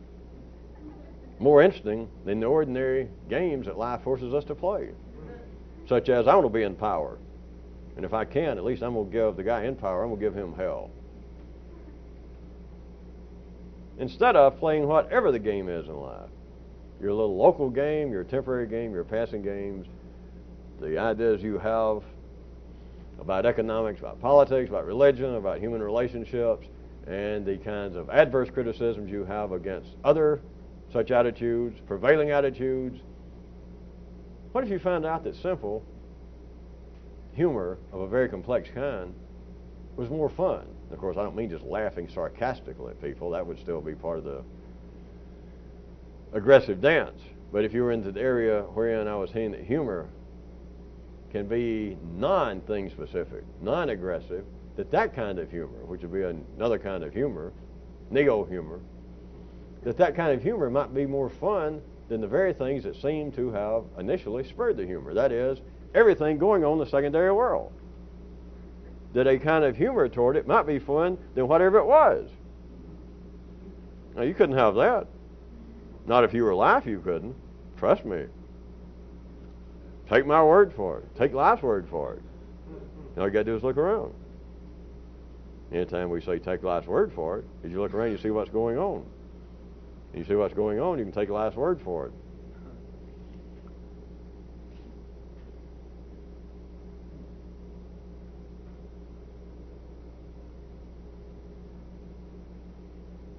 [SPEAKER 1] more interesting than the ordinary games that life forces us to play? Such as, I want to be in power. And if I can, at least I'm going to give the guy in power, I'm going to give him hell. Instead of playing whatever the game is in life. Your little local game, your temporary game, your passing games, the ideas you have about economics, about politics, about religion, about human relationships, and the kinds of adverse criticisms you have against other such attitudes, prevailing attitudes. What if you found out that simple humor of a very complex kind was more fun? Of course, I don't mean just laughing sarcastically at people. That would still be part of the aggressive dance. But if you were into the area wherein I was hinting that humor can be non-thing specific, non-aggressive, that kind of humor, which would be another kind of humor, neo-humor, that kind of humor might be more fun than the very things that seem to have initially spurred the humor. That is, everything going on in the secondary world. That a kind of humor toward it might be fun than whatever it was. Now, you couldn't have that. Not if you were alive, you couldn't. Trust me. Take my word for it. Take life's word for it. All you got to do is look around. Anytime we say take life's word for it, as you look around, you see what's going on. And you see what's going on, you can take life's word for it.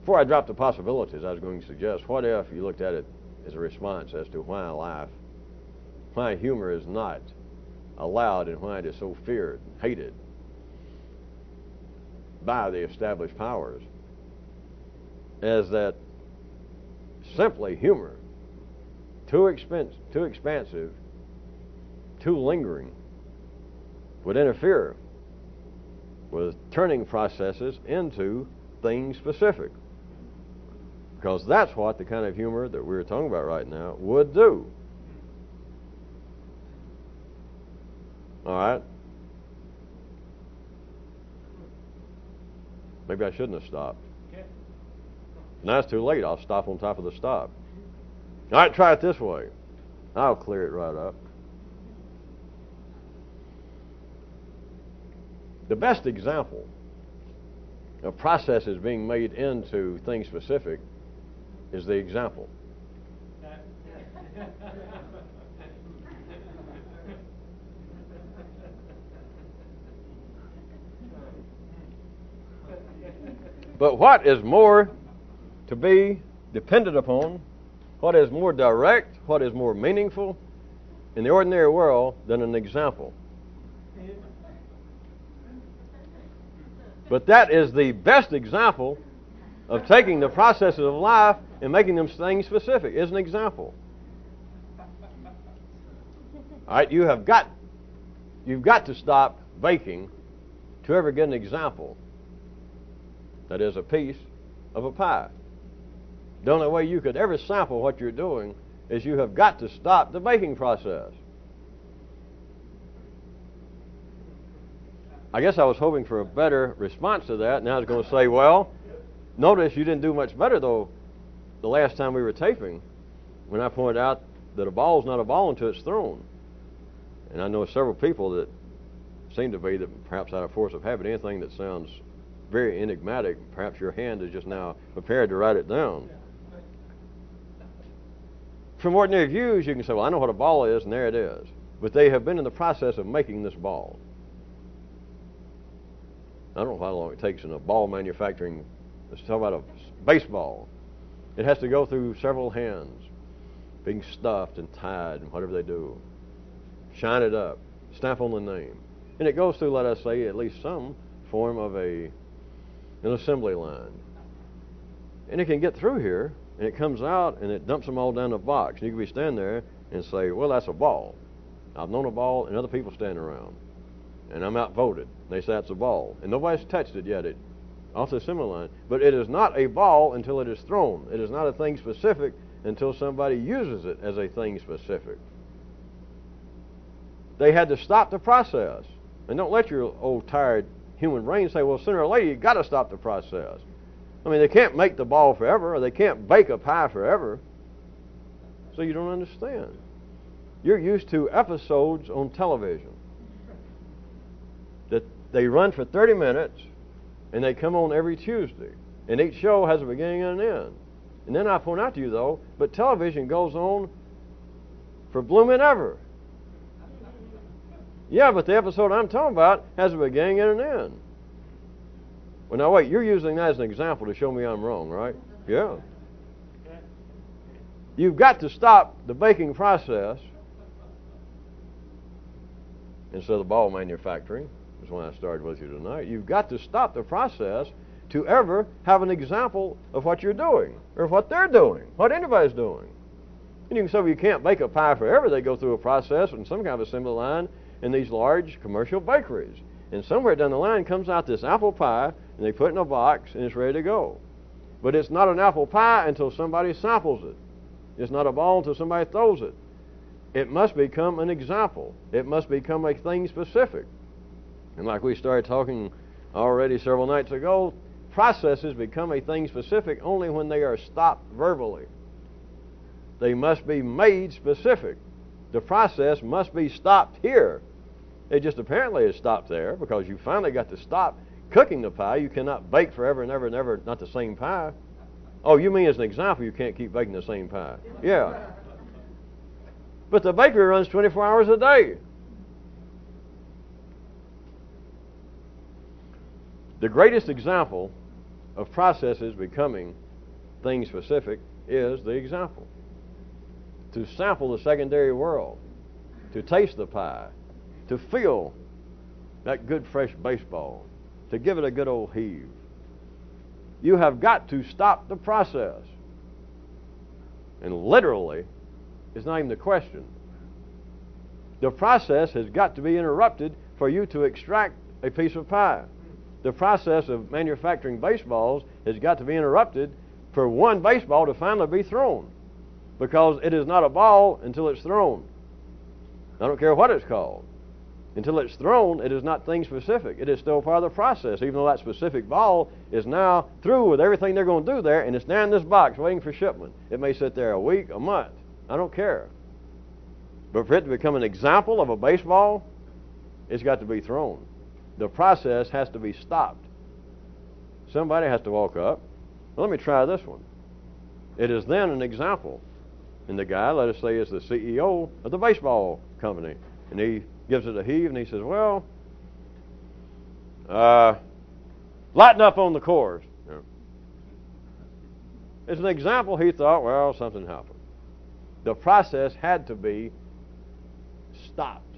[SPEAKER 1] Before I drop the possibilities, I was going to suggest, what if you looked at it as a response as to why life, why humor is not allowed and why it is so feared and hated by the established powers, as that simply humor, too expansive, too lingering, would interfere with turning processes into things specific. Because that's what the kind of humor that we're talking about right now would do. All right? Maybe I shouldn't have stopped. Now it's too late. I'll stop on top of the stop. All right, try it this way. I'll clear it right up. The best example of processes being made into things specific is the example. But what is more to be depended upon, what is more direct, what is more meaningful in the ordinary world than an example? But that is the best example of taking the processes of life and making them things specific, is an example. All right, you've got to stop baking to ever get an example. That is a piece of a pie. The only way you could ever sample what you're doing is you have got to stop the baking process. I guess I was hoping for a better response to that, and I was going to say, well, notice you didn't do much better, though, the last time we were taping, when I pointed out that a ball is not a ball until it's thrown. And I know several people that seem to be, that perhaps out of force of habit, anything that sounds very enigmatic, perhaps your hand is just now prepared to write it down. From ordinary views, you can say, well, I know what a ball is, and there it is. But they have been in the process of making this ball. I don't know how long it takes in a ball manufacturing. Let's talk about a baseball. It has to go through several hands, being stuffed and tied and whatever they do. Shine it up, stamp on the name. And it goes through, let us say, at least some form of an assembly line. And it can get through here, and it comes out, and it dumps them all down the box. And you can be standing there and say, well, that's a ball. I've known a ball, and other people standing around. And I'm outvoted. They say that's a ball. And nobody's touched it yet. Off the assembly line. But it is not a ball until it is thrown. It is not a thing specific until somebody uses it as a thing specific. They had to stop the process. And don't let your old tired human brain say, well, sooner or later you've got to stop the process. I mean, they can't make the ball forever, or they can't bake a pie forever. So you don't understand. You're used to episodes on television that they run for 30 minutes, and they come on every Tuesday. And each show has a beginning and an end. And then I point out to you, though, but television goes on for blooming ever. Yeah, but the episode I'm talking about has a beginning and an end. Well, now wait, you're using that as an example to show me I'm wrong, right? Yeah. You've got to stop the baking process instead of the ball manufacturing, is when I started with you tonight. You've got to stop the process to ever have an example of what you're doing, or what they're doing, what anybody's doing. And you can say, well, you can't bake a pie forever. They go through a process and some kind of assembly line in these large commercial bakeries. And somewhere down the line comes out this apple pie, and they put it in a box, and it's ready to go. But it's not an apple pie until somebody samples it. It's not a ball until somebody throws it. It must become an example. It must become a thing specific. And like we started talking already several nights ago, processes become a thing specific only when they are stopped verbally. They must be made specific. The process must be stopped here. It just apparently is stopped there because you finally got to stop cooking the pie. You cannot bake forever and ever and ever, not the same pie. Oh, you mean as an example you can't keep baking the same pie? Yeah. But the bakery runs 24 hours a day. The greatest example of processes becoming thing specific is the example. To sample the secondary world, to taste the pie, to feel that good fresh baseball, to give it a good old heave. You have got to stop the process. And literally, it's not even the question. The process has got to be interrupted for you to extract a piece of pie. The process of manufacturing baseballs has got to be interrupted for one baseball to finally be thrown. Because it is not a ball until it's thrown. I don't care what it's called. Until it's thrown, it is not thing specific. It is still part of the process, even though that specific ball is now through with everything they're going to do there, and it's down in this box waiting for shipment. It may sit there a week, a month. I don't care. But for it to become an example of a baseball, it's got to be thrown. The process has to be stopped. Somebody has to walk up. Well, let me try this one. It is then an example. And the guy, let us say, is the CEO of the baseball company. And he gives it a heave, and he says, well, lighten up on the course. Yeah. As an example, he thought, well, something happened. The process had to be stopped.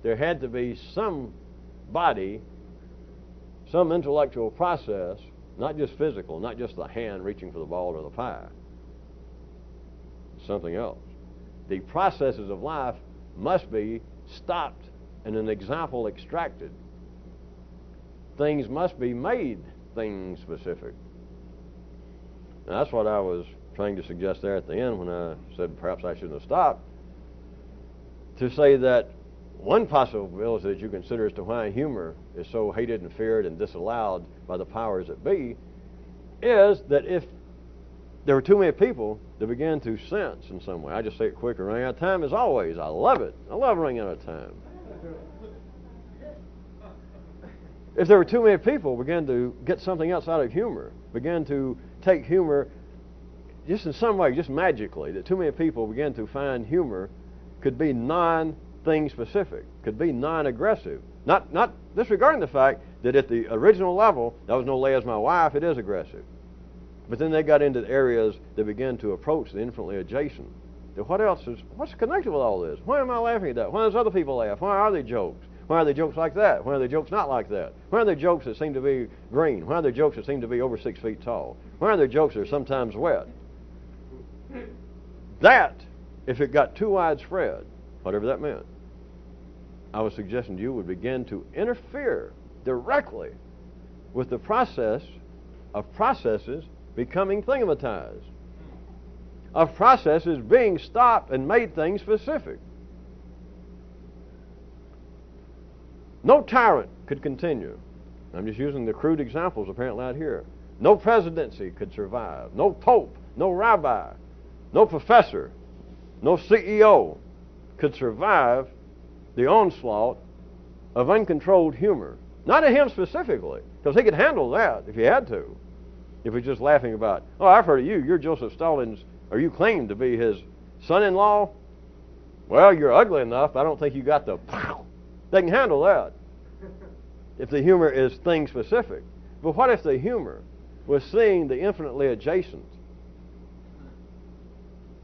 [SPEAKER 1] There had to be somebody, some intellectual process, not just physical, not just the hand reaching for the ball or the pie. Something else. The processes of life must be stopped and an example extracted. Things must be made thing specific. Now, that's what I was trying to suggest there at the end when I said perhaps I shouldn't have stopped. To say that one possibility that you consider as to why humor is so hated and feared and disallowed by the powers that be is that if there were too many people that began to sense in some way. I just say it quicker. Running out of time as always. I love it. I love running out of time. If there were too many people began to get something else out of humor, began to take humor just in some way, just magically, that too many people began to find humor could be non-thing specific, could be non-aggressive. Not disregarding the fact that at the original level, that was no lay as my wife, it is aggressive. But then they got into the areas that began to approach the infinitely adjacent. Then what's connected with all this? Why am I laughing at that? Why does other people laugh? Why are they jokes? Why are they jokes like that? Why are they jokes not like that? Why are there jokes that seem to be green? Why are there jokes that seem to be over 6 feet tall? Why are there jokes that are sometimes wet? That, if it got too widespread, whatever that meant, I was suggesting to you would begin to interfere directly with the process of processes becoming thingamatized, of processes being stopped and made things specific. No tyrant could continue. I'm just using the crude examples apparently out here. No presidency could survive. No pope, no rabbi, no professor, no CEO could survive the onslaught of uncontrolled humor. Not at him specifically, because he could handle that if he had to. If he's just laughing about, oh, I've heard of you. You're Joseph Stalin's, or you claim to be his son-in-law. Well, you're ugly enough. I don't think you got the pow. They can handle that if the humor is thing specific. But what if the humor was seeing the infinitely adjacent?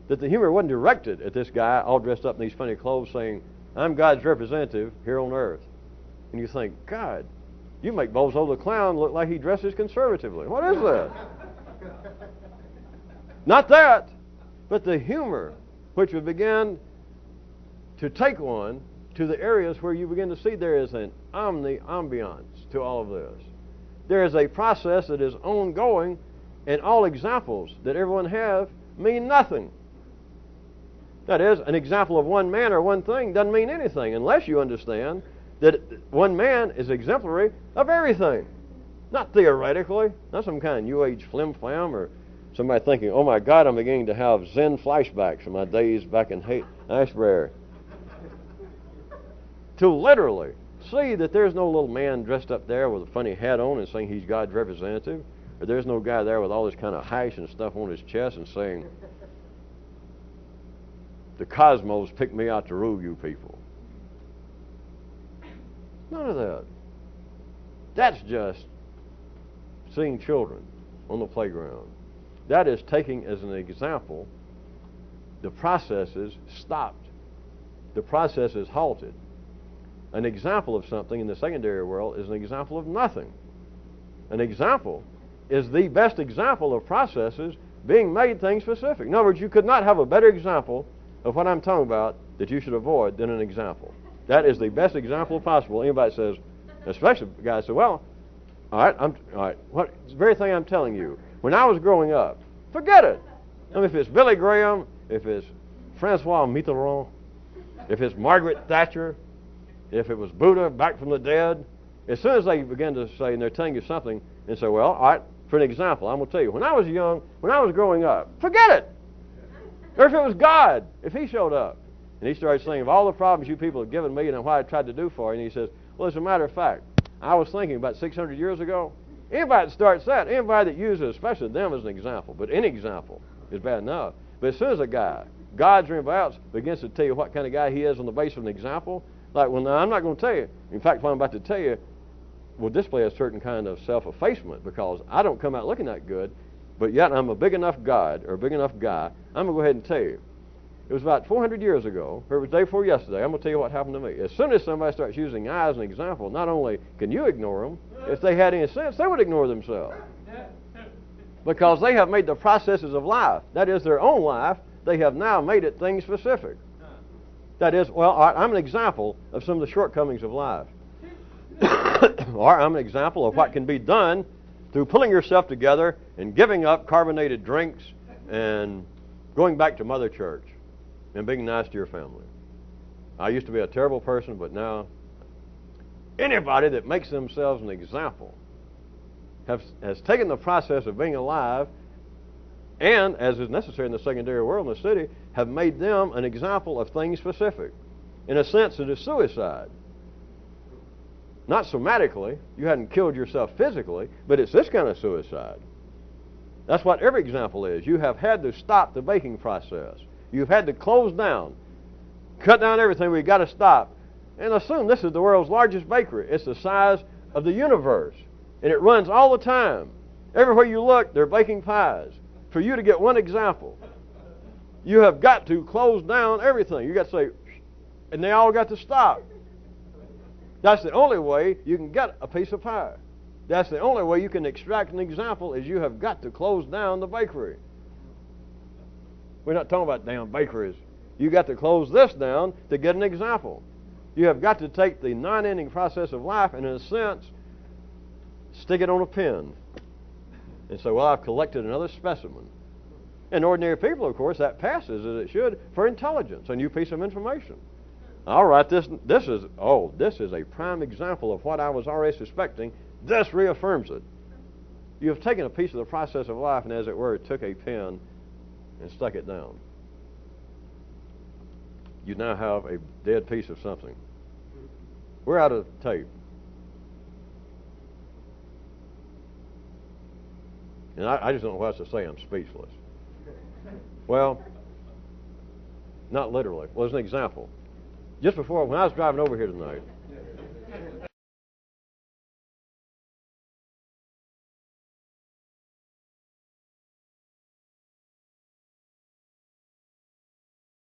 [SPEAKER 1] That the humor wasn't directed at this guy all dressed up in these funny clothes saying, I'm God's representative here on earth. And you think, God, you make Bozo the Clown look like he dresses conservatively. What is that? Not that, but the humor which would begin to take one to the areas where you begin to see there is an ambiance to all of this. There is a process that is ongoing, and all examples that everyone has mean nothing. That is, an example of one man or one thing doesn't mean anything unless you understand that one man is exemplary of everything. Not theoretically, not some kind of New Age flim-flam or somebody thinking, oh my God, I'm beginning to have Zen flashbacks from my days back in Ashbury. To literally see that there's no little man dressed up there with a funny hat on and saying he's God's representative, or there's no guy there with all this kind of hash and stuff on his chest and saying, the cosmos picked me out to rule you people. None of that. That's just seeing children on the playground. That is taking as an example the processes stopped. The processes halted. An example of something in the secondary world is an example of nothing. An example is the best example of processes being made thing specific. In other words, you could not have a better example of what I'm talking about that you should avoid than an example. That is the best example possible. Anybody says, especially guys say, well, all right, what the very thing I'm telling you, when I was growing up, forget it. I mean, if it's Billy Graham, if it's Francois Mitterrand, if it's Margaret Thatcher, if it was Buddha back from the dead, as soon as they begin to say, and they're telling you something, and say, well, all right, for an example, I'm going to tell you, when I was young, when I was growing up, forget it. Or if it was God, if he showed up, and he started saying, of all the problems you people have given me and what I tried to do for you, and he says, well, as a matter of fact, I was thinking about 600 years ago, anybody that starts that, anybody that uses, especially them as an example, but any example is bad enough. But as soon as a guy, God's or anybody else, begins to tell you what kind of guy he is on the basis of an example, like, well, now, I'm not going to tell you. In fact, what I'm about to tell you will display a certain kind of self-effacement because I don't come out looking that good, but yet I'm a big enough God or a big enough guy, I'm going to go ahead and tell you. It was about 400 years ago, or it was the day before yesterday, I'm going to tell you what happened to me. As soon as somebody starts using I as an example, not only can you ignore them, if they had any sense, they would ignore themselves. Because they have made the processes of life, that is their own life, they have now made it thing specific. That is, well, I'm an example of some of the shortcomings of life. Or I'm an example of what can be done through pulling yourself together and giving up carbonated drinks and going back to Mother Church and being nice to your family. I used to be a terrible person, but now anybody that makes themselves an example has taken the process of being alive and, as is necessary in the secondary world in the city, have made them an example of things specific. In a sense, it is suicide. Not somatically, you hadn't killed yourself physically, but it's this kind of suicide. That's what every example is. You have had to stop the baking process. You've had to close down, cut down everything. We've got to stop. And assume this is the world's largest bakery. It's the size of the universe. And it runs all the time. Everywhere you look, they're baking pies. For you to get one example, you have got to close down everything. You got to say, and they all got to stop. That's the only way you can get a piece of pie. That's the only way you can extract an example is you have got to close down the bakery. We're not talking about damn bakeries. You got to close this down to get an example. You have got to take the non-ending process of life and, in a sense, stick it on a pin and say, well, I've collected another specimen. And ordinary people, of course, that passes as it should for intelligence, a new piece of information. All right, this is a prime example of what I was already suspecting. This reaffirms it. You have taken a piece of the process of life and, as it were, took a pen and stuck it down. You now have a dead piece of something. We're out of tape. And I just don't know what else to say. I'm speechless. Well, not literally. Well, as an example. Just before, when I was driving over here tonight,